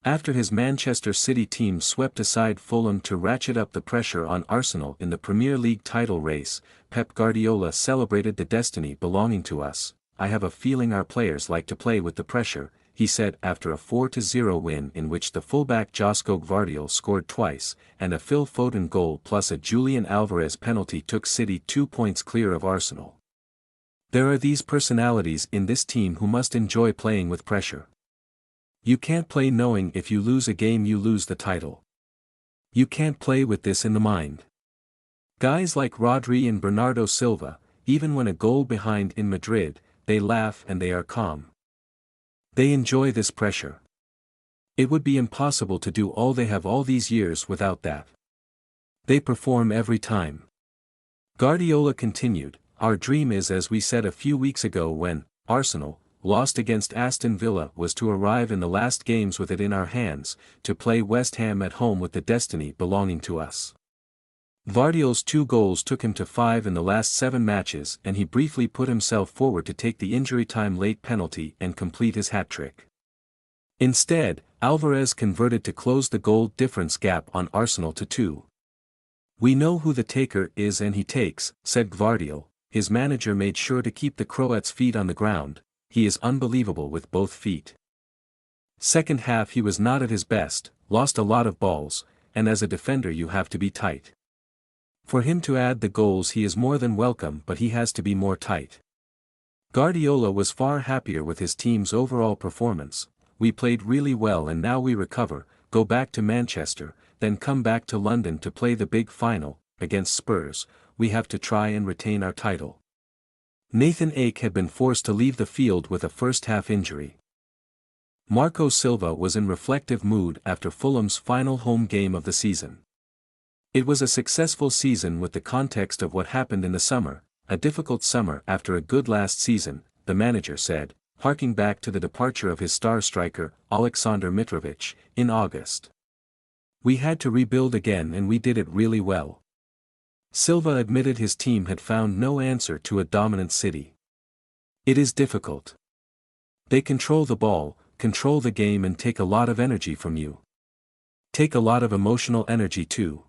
After his Manchester City team swept aside Fulham to ratchet up the pressure on Arsenal in the Premier League title race, Pep Guardiola celebrated the destiny belonging to us. "I have a feeling our players like to play with the pressure," he said after a 4-0 win in which the fullback Josko Gvardiol scored twice, and a Phil Foden goal plus a Julian Alvarez penalty took City 2 points clear of Arsenal. "There are these personalities in this team who must enjoy playing with pressure. You can't play knowing if you lose a game you lose the title. You can't play with this in the mind." Guys like Rodri and Bernardo Silva, even when a goal behind in Madrid, they laugh and they are calm. They enjoy this pressure. It would be impossible to do all they have all these years without that. They perform every time. Guardiola continued, "Our dream is, as we said a few weeks ago when Arsenal lost against Aston Villa, was to arrive in the last games with it in our hands, to play West Ham at home with the destiny belonging to us." Gvardiol's 2 goals took him to 5 in the last 7 matches, and he briefly put himself forward to take the injury-time late penalty and complete his hat-trick. Instead, Alvarez converted to close the goal difference gap on Arsenal to 2. "We know who the taker is and he takes," said Gvardiol. His manager made sure to keep the Croat's feet on the ground. "He is unbelievable with both feet." Second half he was not at his best, lost a lot of balls, and as a defender you have to be tight. For him to add the goals he is more than welcome, but he has to be more tight. Guardiola was far happier with his team's overall performance. "We played really well and now we recover, go back to Manchester, then come back to London to play the big final, against Spurs. We have to try and retain our title." Nathan Ake had been forced to leave the field with a first-half injury. Marco Silva was in reflective mood after Fulham's final home game of the season. "It was a successful season with the context of what happened in the summer, a difficult summer after a good last season," the manager said, harking back to the departure of his star striker, Aleksandar Mitrovic, in August. "We had to rebuild again and we did it really well." Silva admitted his team had found no answer to a dominant City. "It is difficult. They control the ball, control the game and take a lot of energy from you. Take a lot of emotional energy too.